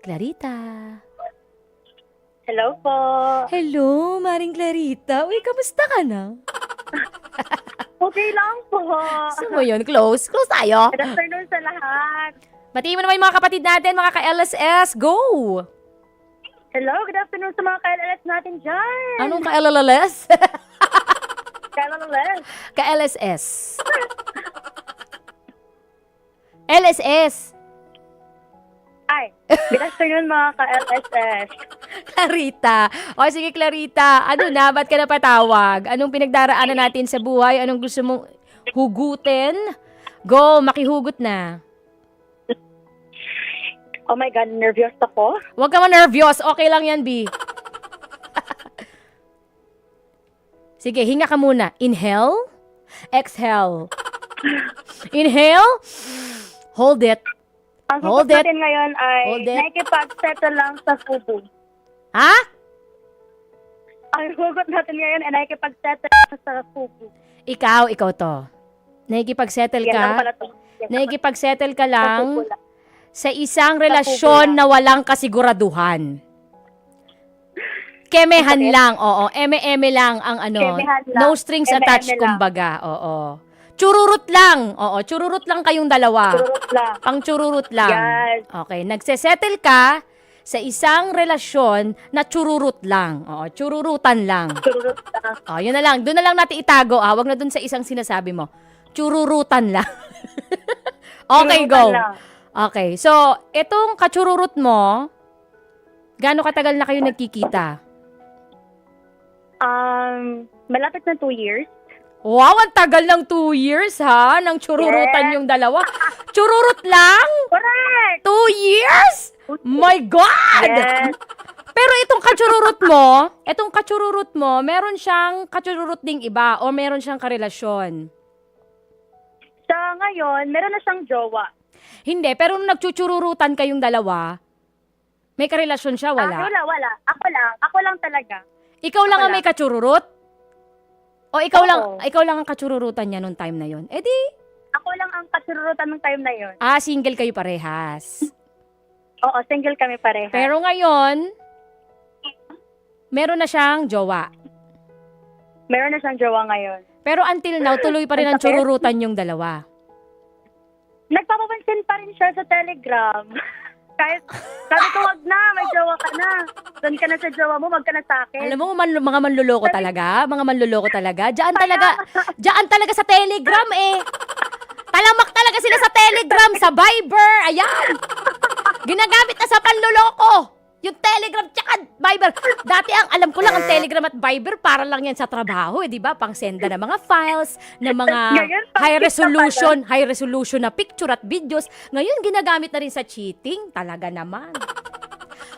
Clarita. Hello po. Hello, Maring Clarita. Uy, kamusta ka na? Okay lang po. Gusto mo yun? Close? Close tayo? Good afternoon sa lahat. Batiin mo naman yung mga kapatid natin, mga ka-LSS. Go! Hello, good afternoon sa mga KLLS natin dyan. Anong ka-LLS? KLLS. Ka-LSS. LSS. Ay, good afternoon mga ka-LSS. Clarita. O sige, Clarita. Ano na? Ba't ka napatawag? Anong pinagdaraanan natin sa buhay? Anong gusto mong hugutin? Go, makihugot na. Oh my God, nervyos ako. Huwag ka ma-nervyos. Okay lang yan, B. Sige, hinga ka muna. Inhale. Exhale. Inhale. Hold it. Ang Hold hugot it. natin ngayon ay Hold it. nakikipag-settle lang sa fubu. Ha? Ang hugot natin ngayon ay nakikipag-settle lang sa fubu. Ikaw to. Nakikipag-settle Yan lang ka? pala to. Yan Nakikipag-settle ka sa lang fubu lang. sa isang relasyon na walang kasiguraduhan. Kemehan Bakit? lang, oo. Eme-eme lang ang ano. Kemehan lang. No strings Eme-eme attached, lang. kumbaga. Oo. Chururut lang. Oo, chururut lang kayong dalawa. Turot lang. Pang chururut lang. Yes. Okay, nagsesettle ka sa isang relasyon na chururut lang. Oo, chururutan lang. Turot lang. Oh, yun na lang. Doon na lang natin itago. Wag na doon sa isang sinasabi mo. Chururutan lang. Okay, Turutan go. lang. Okay, so, itong kachururut mo, gaano katagal na kayo nagkikita? Malapit na 2 years. Wow, ang tagal ng 2 years, ha? Nang chururutan Yes. yung dalawa. Chururut lang? Correct! 2 years? My God! Yes. Pero itong kachururut mo, meron siyang kachururut ding iba o meron siyang karelasyon? Sa ngayon, meron na siyang jowa. Hindi, pero nung nagchuchururutan kayong dalawa, may karelasyon siya, wala? Wala. Ako lang talaga. Ikaw lang ang Wala. may kachururut? O ikaw Oo. lang ang kachururutan niya nung time na yon? Eh di, Ako lang ang kasurutan ng time na yon. single kayo parehas. Oo, single kami pareha. Pero ngayon, meron na siyang jowa. meron na siyang jowa ngayon. Pero until now, tuloy pa rin ang Ang sakit. chururutan yung dalawa. Nagpapapansin pa rin siya sa Telegram. Kahit, sabi ko, wag na, may jowa ka na. Doon ka na sa jowa mo, wag ka na sa akin. Alam mo, mga manluloko talaga. Mga manluloko talaga. Diyan talaga sa Telegram eh. Talamak talaga sila sa Telegram, sa Viber. Ayan. Ginagamit na sa panluloko. Yung Telegram tsaka Viber. Dati alam ko lang ang Telegram at Viber para lang yan sa trabaho, eh, di ba? Pang senda ng mga files, ng mga Ngayon, pang high resolution na picture at videos. Ngayon, ginagamit na rin sa cheating. Talaga naman.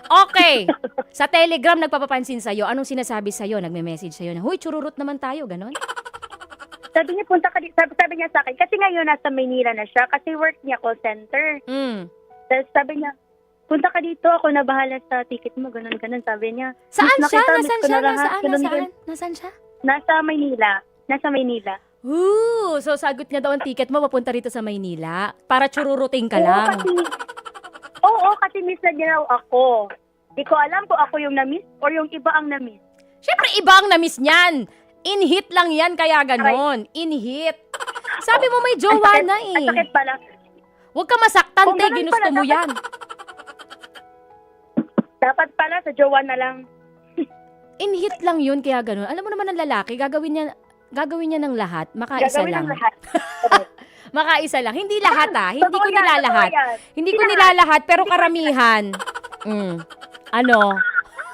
Okay. Sa Telegram, nagpapapansin sa'yo. Anong sinasabi sa'yo? Nagme-message sa'yo na, huy, chururut naman tayo. Ganon? Sabi niya, punta ka sabi niya sa akin, kasi ngayon nasa Maynila na siya, kasi work niya call center. Tapos sabi niya, punta ka dito, ako na bahala sa ticket mo, ganun, sabi niya. Saan Miss, siya? nakita, miss Nasaan ko siya? na lahat, ganun. Nasaan siya? Nasa Maynila. Ooh, so sagot niya daw ang ticket mo papunta rito sa Maynila para chururuting ka lang. Kasi miss na niya raw ako. Di ko alam kung ako yung na-miss or yung iba ang na-miss. Siyempre, iba ang na-miss niyan. In-hit lang yan, kaya ganon. In-hit. Sabi mo may jowa na eh. Ang sakit pala. Huwag ka masaktan, Kung te. ganun Ginusto pala, mo yan. Dapat pala sa jowa na lang. In-hit lang yun, kaya ganon. Alam mo naman ang lalaki, gagawin niya ng lahat. Makaisa Gagawin lang. ng lahat. Makaisa lang. Hindi lahat Hindi ko Totoo yan, nilalahat. totoo yan. Hindi ko nilalahat, pero karamihan. Ano?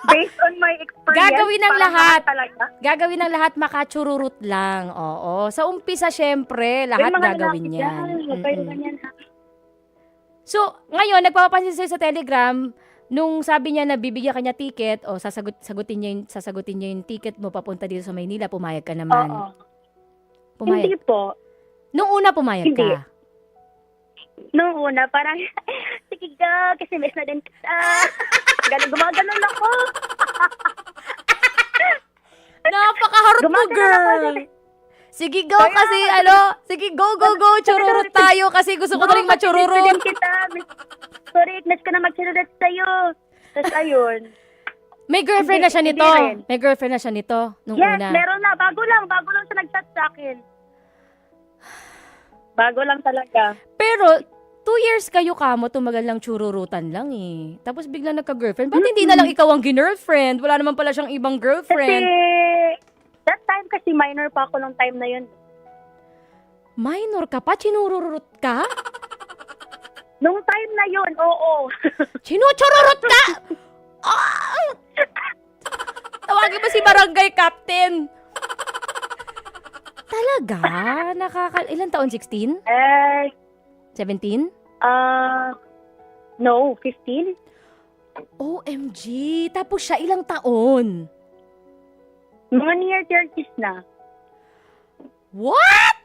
Based on my experience. Gagawin ng parang lahat. Talaga. Gagawin ng lahat, makachururut lang. Oo. Sa umpisa, syempre, lahat Yung mga gagawin lalaki niya. dyan, huwag kayo ganyan, ha? So, ngayon, nagpapapansin sa'yo sa Telegram, nung sabi niya na bibigyan ka niya ticket, o sasagutin niya yung ticket mo papunta dito sa Maynila, pumayag ka naman. Oo. Pumayag. Hindi po. Nung una, pumayag Hindi. ka. Noong una, parang, sige ka, kasi miss na din kita. Gumaganon ako. Napakaharap mo, Gumagano ako, girl. sabi- Sige, go kasi, ano, sige, go, chururut tayo kasi gusto ko na rin Miss machururut. na din kita. sorry, Ignas ka na magsinulat sa'yo. Tapos ayun. May girlfriend na siya Hindi nito. rin. May girlfriend na siya nito nung Yes, una. meron na. Bago lang siya nag-chat sa akin. Bago lang talaga. Pero 2 years kayo kamo, tumagal lang chururutan lang eh. Tapos bigla nagka-girlfriend. Ba't hindi na lang ikaw ang girlfriend? Wala naman pala siyang ibang Kasi, girlfriend. that time kasi minor pa ako nung time na yun. Minor ka pa? Chinururut ka? Nung time na yun, oo. Chinuchururut ka? Ah! Tawagin mo si barangay captain. Talaga? Ilan taon? 16? 17? No, 15. OMG! Tapos siya ilang taon? Mga near 30s na. What?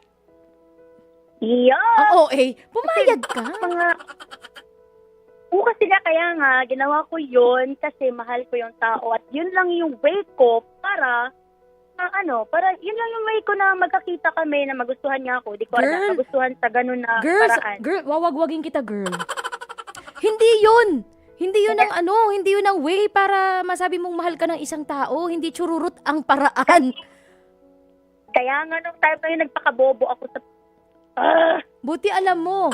Yeah. Oo, pumayag ka. Kasi kaya nga, ginawa ko yun kasi mahal ko yung tao at yun lang yung way ko para yun lang yung way ko na magkakita kami na magustuhan niya ako. Di ko Girl. alam, magustuhan sa ganun na paraan. Girl, wawagwagin kita, girl. Hindi yun. Hindi yun ang way para masabi mong mahal ka ng isang tao. Hindi chururut ang paraan. Kaya nga nung time na yun, nagpakabobo ako sa... Buti alam mo.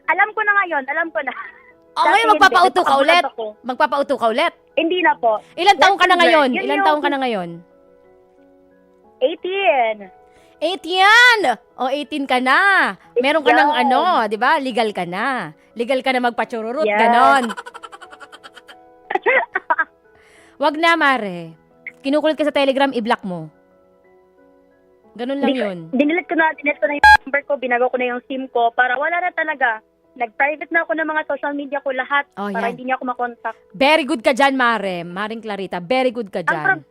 alam ko na ngayon, alam ko na. Okay, Dati magpapauto ka hindi, ulit. ako. Magpapauto ka ulit. Hindi na po. Ilan taong ka na ngayon? Yun Ilan yung- taong ka na ngayon? 18. 8 yan! O, 18 ka na. Meron ka ng di ba? Legal ka na. Legal ka na magpachururut, Yes. ganon. Wag na, Mare. Kinukulit ka sa Telegram, i-block mo. Ganun lang yun. Dinilit ko na yung number ko, binago ko na yung SIM ko para wala na talaga. Nag-private na ako ng mga social media ko lahat Oh, para yan. hindi niya ako makontak. Very good ka dyan, Mare. Maring Clarita, very good ka dyan.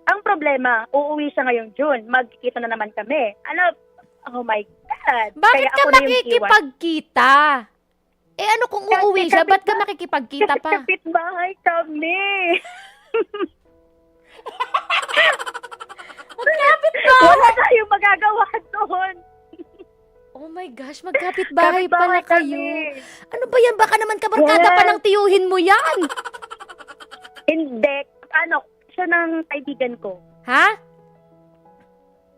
Ang problema, uuwi siya ngayong June. Magkikita na naman kami. Oh my God. Bakit Kaya ka ako na yung iwan. makikipagkita? Ano kung uuwi siya? Ba't ka makikipagkita Kasi pa? kapitbahay kami. Magkapit ba? Wala tayong magagawa doon. Oh my gosh, magkapit-bahay pala Kapitbahay kayo. kami. Ano ba yan? Baka naman kabarkada Yes. pa ng tiyuhin mo yan. Hindi. Siya ng kaibigan ko. Ha?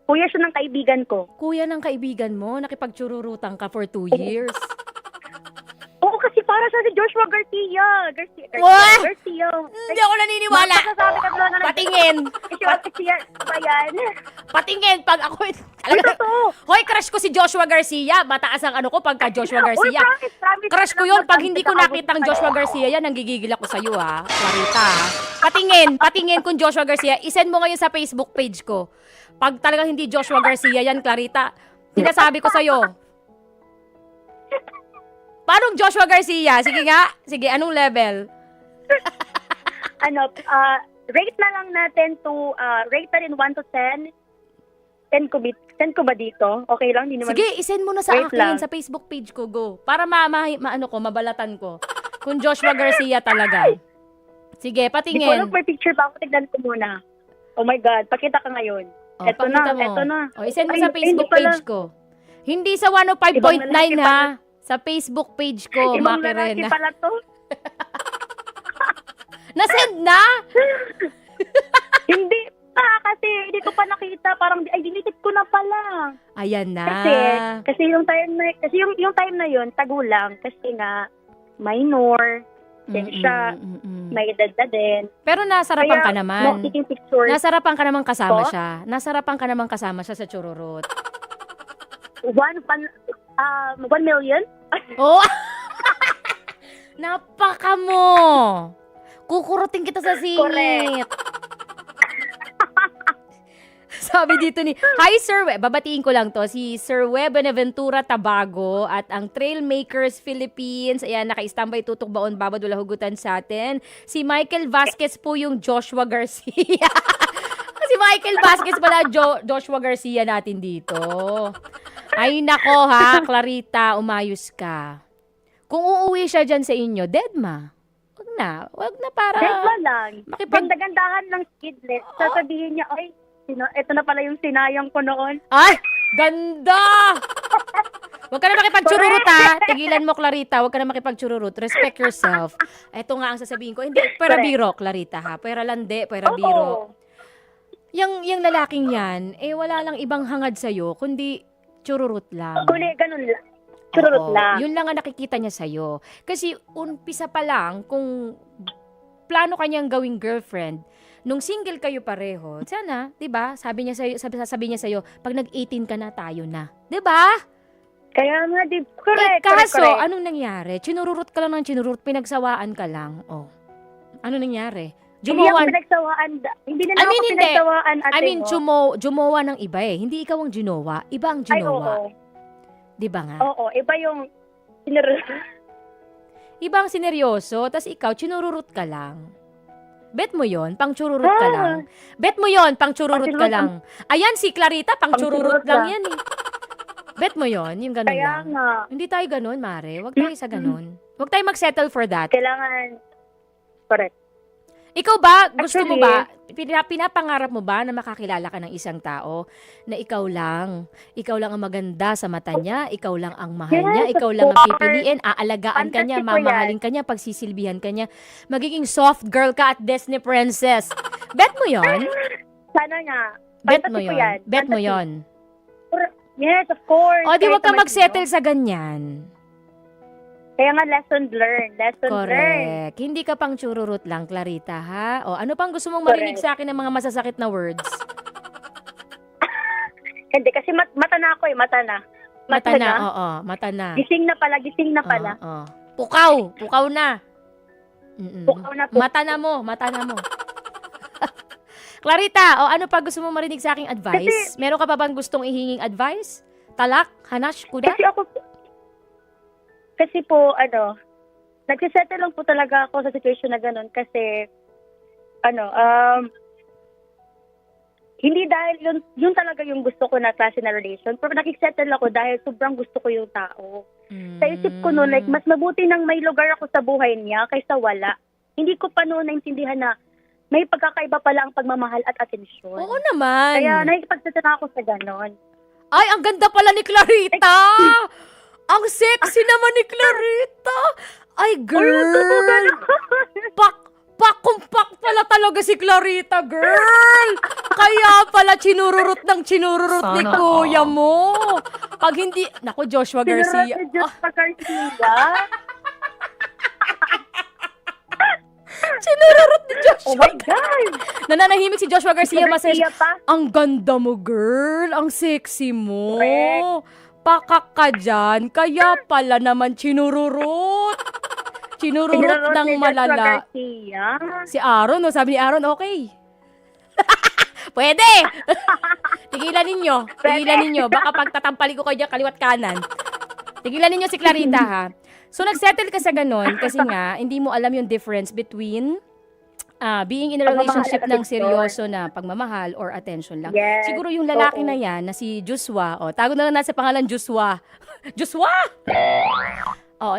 Kuya siya ng kaibigan ko. Kuya ng kaibigan mo, nakipagchururutan ka for 2 years. Oo, kasi para siya si Joshua Garcia. What? Garcia. Hindi ako naniniwala. Masasabi ka lang na Patingin. Joshua Garcia ba yan? Patingin pag ako. Uy, Talaga. totoo. Hoy, crush ko si Joshua Garcia. Mataas ang ano ko pagka Joshua Garcia. Uy, promise. Crush ko yun. Pag hindi ko nakitang Joshua Garcia yan, nanggigigil ako sa'yo, ha? Clarita, ha? Patingin kung Joshua Garcia. Isend mo ngayon sa Facebook page ko. Pag talagang hindi Joshua Garcia yan, Clarita, sinasabi ko sa'yo. Paano Joshua Garcia? Sige nga. Sige, anong level? Rate na lang natin to, rate na rin 1 to 10. 10 ko ba dito? Okay lang? Di naman. Sige, isend mo na sa Wait akin lang. sa Facebook page ko, go. Para mabalatan ko. Kung Joshua Garcia talaga. Sige, Di ko alam patingin. kung may picture ba ako. Tignan ko muna. Oh my God. Pakita ka ngayon. O, Eto na, pakita mo. eto na. O, isend mo Ay, sa hindi Facebook pala. page ko. Hindi sa 105.9 Ibang lalaki ha. Sa Facebook page ko, Ibang lalaki Macarena. pala to. Nasend na? Hindi pa kasi hindi ko pa nakita. Parang deleted ko na pala. Ayan na. Kasi yung time na yun tagulang kasi nga minor. Then siya may edad na din. Pero nasarapan ka naman. No, taking pictures. Nasarapan ka naman kasama Po? siya. Nasarapan ka naman kasama siya sa chururut. 1 million? Oh! Napaka mo! Kukurutin kita sa singit. Sabi dito ni, hi Sir Web, babatiin ko lang to, si Sir Web Benaventura Tabago at ang Trailmakers Philippines, ayan, naka-standby tutok baon babad wala hugutan sa atin. Si Michael Vasquez po yung Joshua Garcia. Si Michael Vasquez pala Joshua Garcia natin dito. Ay nako ha, Clarita, umayos ka. Kung uuwi siya dyan sa inyo, deadma. Wag na para Deadma lang. makipag... Ganda-gandahan ng skidlet. Sasabihin niya, ay, ito na pala yung sinayang ko noon. Ay! Ganda! Huwag ka na makipagchururut, ha? Tigilan mo, Clarita. Huwag ka na makipagchururut. Respect yourself. Ito nga ang sasabihin ko. Hindi, pera Correct. biro, Clarita, ha? Pera lande, pera biro. Oo. Yung lalaking yan, wala lang ibang hangad sa'yo, kundi chururut lang. Kuli, ganun lang. Chururut Oo, lang. yun lang ang nakikita niya sa'yo. Kasi umpisa pa lang, kung plano kanyang gawing girlfriend, nung single kayo pareho, sana, 'di ba? Sabi niya sa'yo, pag nag-18 ka na, tayo na. 'Di ba? Kaya nga, correct, Kaso, correct. anong nangyari? Chinururut ka lang ng chinururut, pinagsawaan ka lang. Oh. Ano nangyari? Hindi ako Jumowan. pinagsawaan. Hindi na I mean, ako hindi. pinagsawaan, ate I mean, mo. jumowa ng iba eh. Hindi ikaw ang ginowa, iba ang Ay, ginowa. oo. 'Di ba nga? Oo, iba yung sinururut. Iba ang sineryoso, tas ikaw chinururut ka lang. Bet mo yon, pang chururut ka lang. Bet mo yon, pang chururut ka lang. Ayan si Clarita, pang chururut Pang-chururut lang lang. yan eh. Bet mo yon, yung ganun Kaya lang. nga, Hindi tayo ganun, Mare. Huwag tayo sa ganun. Huwag tayo mag-settle for that. kailangan, correct. Ikaw ba, gusto mo Actually, ba, pinapangarap mo ba na makakilala ka ng isang tao na ikaw lang ang maganda sa mata niya, ikaw lang ang mahal niya, Yes, ikaw of lang ang course. pipiliin, aalagaan ka niya, Fantastic ko yan. mamahalin ka niya, pagsisilbihan ka niya, magiging soft girl ka at Disney princess. Bet mo yon? Sana nga. Bet Fantasy mo ko yon? yan. Bet mo Fantasy. yon? Yes, of course. O di wag ka Kahit mag-settle naman sa ganyan. sino. Kaya nga, lesson learned. Lesson learned. Correct. Hindi ka pang chururut lang, Clarita, ha? O ano pang gusto mong marinig Correct. sa akin ng mga masasakit na words? Hindi, kasi mata na ako eh. Mata na. Mata na, oo. Mata na. Gising na pala, gising na pala. Oo. Pukaw na. Mm-mm. Pukaw na po. Mata na mo. Clarita, o ano pa gusto mong marinig sa aking advice? Meron ka pa bang gustong ihinging advice? Talak? Hanash? Kuda? Kasi po, nagsisettle lang po talaga ako sa situation na ganun kasi, hindi dahil yun talaga yung gusto ko na klase na relation, pero nakisettle ako dahil sobrang gusto ko yung tao. Sa isip ko noon, like, mas mabuti nang may lugar ako sa buhay niya kaysa wala. Hindi ko pa noon naintindihan na may pagkakaiba pala ang pagmamahal at atensyon. Oo naman. Kaya nakikipagtataka ako sa ganon. Ay, ang ganda pala ni Clarita! Ang sexy naman ni Clarita! Ay, girl! Pakumpak pala talaga si Clarita, girl! Kaya pala chinururut ni kuya mo. Pag hindi, naku, Joshua Garcia. Joshua Garcia. Chinururut ni Joshua. Oh my God! Nananahimik si Joshua Garcia. Garcia pa. Ang ganda mo, girl. Ang sexy mo. Correct. Pakak ka dyan. Kaya pala naman chinururut. Chinururut ng ni Joshua malala. Garcia. Si Aaron, no? Sabi ni Aaron, okay. Pwede! Tigilan ninyo. Baka pagtatampali ko kayo dyan, kaliwat kanan. Tigilan ninyo si Clarita, ha? So, nagsettle ka sa ganon kasi nga, hindi mo alam yung difference between being in a relationship Pagmamahal at ng seryoso na pagmamahal or attention lang. Yes, Siguro yung lalaki oo. na yan, na si Joshua, tago na lang nasa pangalan Joshua. Joshua!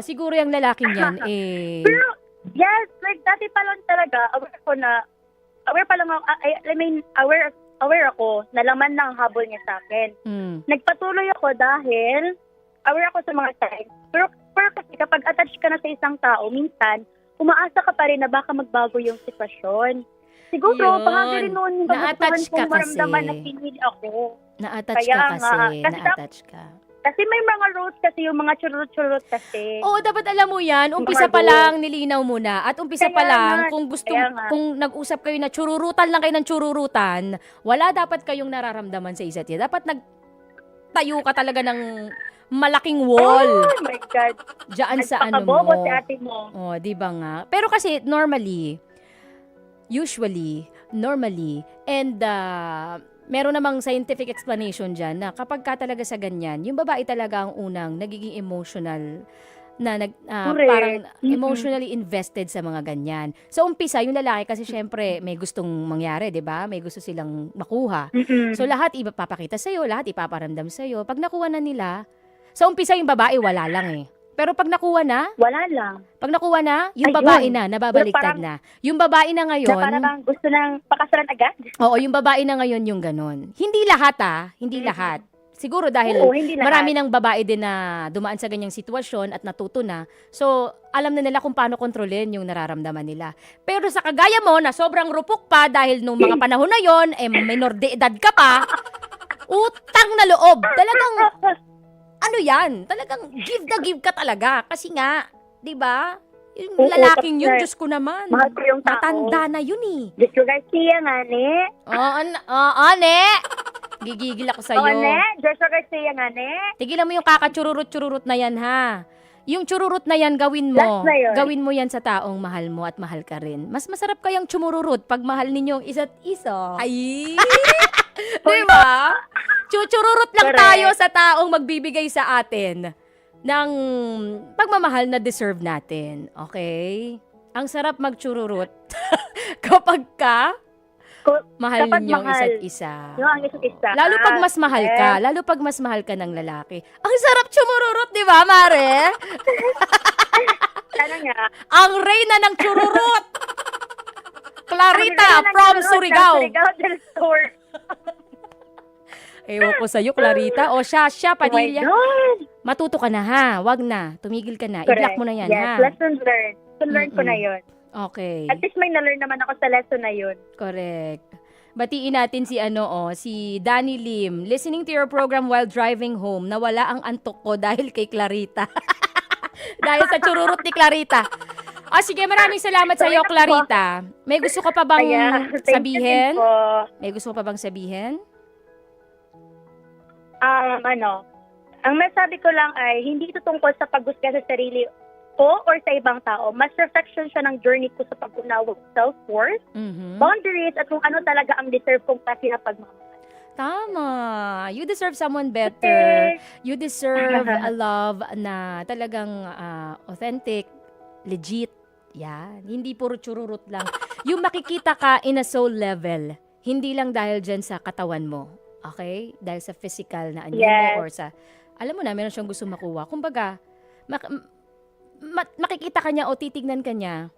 Siguro yung lalaking yan, Pero, yes, like, dati pa lang talaga, aware ako na laman ng habol niya sa akin. Nagpatuloy ako dahil aware ako sa mga signs. Pero kasi kapag attached ka na sa isang tao, minsan, umaasa ka pa rin na baka magbago yung sitwasyon. Siguro, Yun. baka rin noon yung Na-attach ka kong maramdaman kasi. na pinili ako. Na-attach Kaya ka nga, kasi. kasi Na-attach ka. Kasi may mga rules kasi, yung mga churut-churut kasi. Oo, dapat alam mo yan. Umpisa pa lang, nilinaw mo na. At umpisa pa Kaya lang, nga, kung gusto, kaya nga. kung nag-usap kayo na chururutan lang kayo ng chururutan, wala dapat kayong nararamdaman sa isa't isa. Dapat nagtayo ka talaga ng malaking wall. Oh my God. Diyan sa ano mo. Nagpakabobo si ate mo. Oh, di ba nga? Pero kasi, usually, and meron namang scientific explanation dyan na kapag ka talaga sa ganyan, yung babae talaga ang unang nagiging emotional na Correct. parang emotionally invested sa mga ganyan. So, umpisa, yung lalaki kasi syempre may gustong mangyari, di ba? May gusto silang makuha. So, lahat ipapakita sa'yo, lahat ipaparamdam sa'yo. Pag nakuha na nila, sa umpisa yung babae, wala lang eh. Pero pag nakuha na, Wala lang. yung Ayun. babae na, nababaliktad Pero na. Yung babae na Na ngayon, parang gusto nang pakasalan agad. oo, yung babae na ngayon yung ganon. Hindi lahat hindi lahat. Siguro dahil Oo, hindi lahat. marami ng babae din na dumaan sa ganyang sitwasyon at natuto na. So, alam na nila kung paano kontrolin yung nararamdaman nila. Pero sa kagaya mo na sobrang rupok pa dahil nung mga panahon na yon, minor de edad ka pa, utang na loob. Talagang, ano yan? Talagang give ka talaga. Kasi nga, di ba? Yung Oo, lalaking yun, kasi Diyos ko naman. mahal ko yung tao. Matanda na yun eh. Diyos ko Garcia nga, ne? Oo, ne. Gigigil ako sa'yo. Oo, ne? Diyos ko Garcia nga, ne? Tigilan mo yung kakachururut-chururut na yan, ha? Yung chururut na yan, gawin mo. Last na yun. Gawin mo yan sa taong mahal mo at mahal ka rin. Mas masarap kayang chumururut pag mahal ninyo ang isa't isa. Ay! Di ba? Chuchururut lang Correct. tayo sa taong magbibigay sa atin ng pagmamahal na deserve natin. Okay? Ang sarap magchururut kapag ka mahal Kapag ninyo ang mahal. isa't isa. Yung ang isa't isa. Lalo pag mas mahal ka, lalo pag mas mahal ka ng lalaki. Ang sarap chumururut, di ba, Mare? Sana nga. Ang reyna ng chururut! Clarita Ang from nanonood ng Surigao. Surigao del Sur. Ewan ko sa'yo, Clarita. O siya, Oh my Padilla. God. Matuto ka na, ha? Wag na. Tumigil ka na. Correct. I-block mo na yan, yes, ha? lesson learned. Lesson learned ko na yun. Okay. At least may na-learn naman ako sa lesson na yun. Correct. Batiin natin si Danny Lim. Listening to your program while driving home. Nawala ang antok ko dahil kay Clarita. Dahil sa chururut ni Clarita. O sige, maraming salamat sa iyo, Clarita. May gusto ka pa bang Kaya, thank you sabihin? din po. May gusto ka pa bang sabihin? Ang masabi ko lang ay, hindi ito tungkol sa paghusga sa sarili ko or sa ibang tao. Mas reflection siya ng journey ko sa pag-unawa ng self-worth, Mhm. boundaries, at kung ano talaga ang deserve kong klase na pagmamahal. Tama. You deserve someone better. Kasi, You deserve a love na talagang authentic, legit. Yan. Hindi puro chururut lang. Yung makikita ka in a soul level. Hindi lang dahil dyan sa katawan mo. Okay? Dahil sa physical na anyo Yes. mo or sa, alam mo na, meron siyang gusto makuha. Kumbaga, makikita ka niya o titignan ka niya,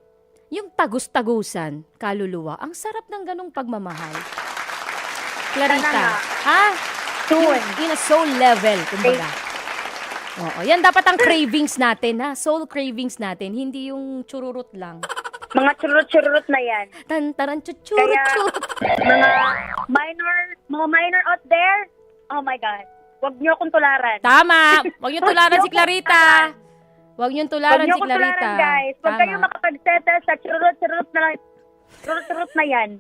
yung tagus-tagusan, kaluluwa. Ang sarap ng ganong pagmamahal. Clarita. Sana nga. Ha? soon. In a soul level, kumbaga. Oo, yan dapat ang cravings natin, ha? Soul cravings natin, hindi yung chururut lang. Mga churut-churut na yan. Tantaran, Kaya, chuchurut. mga minor out there, oh my God, huwag niyo akong tularan. Tama! Huwag niyo tularan si Clarita. Huwag niyo Huwag tularan niyo si akong Clarita. tularan, guys. Huwag Tama. kayo makapagsettle sa churut-churut na lang. Churut-churut na yan.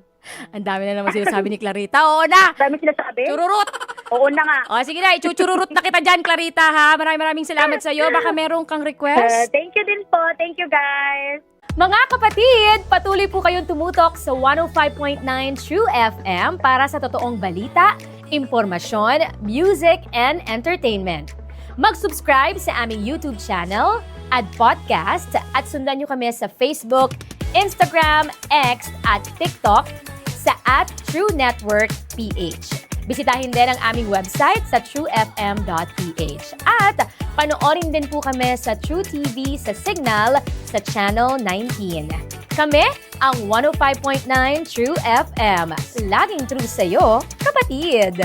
Ang dami na naman sinasabi ni Clarita. Oo na! Dami sinasabi? Chururut! Oo na nga. O, sige na, ichuchururut na kita dyan, Clarita, ha? Maraming salamat sa'yo. Baka merong kang request? Thank you din po. Thank you, guys. Mga kapatid, patuloy po kayong tumutok sa 105.9 True FM para sa totoong balita, impormasyon, music, and entertainment. Mag-subscribe sa aming YouTube channel at podcast at sundan nyo kami sa Facebook, Instagram, X at TikTok sa @TrueNetworkPH. Bisitahin din ang aming website sa truefm.ph. At panoorin din po kami sa True TV sa Signal sa Channel 19. Kami ang 105.9 True FM. Laging true sa'yo, kapatid!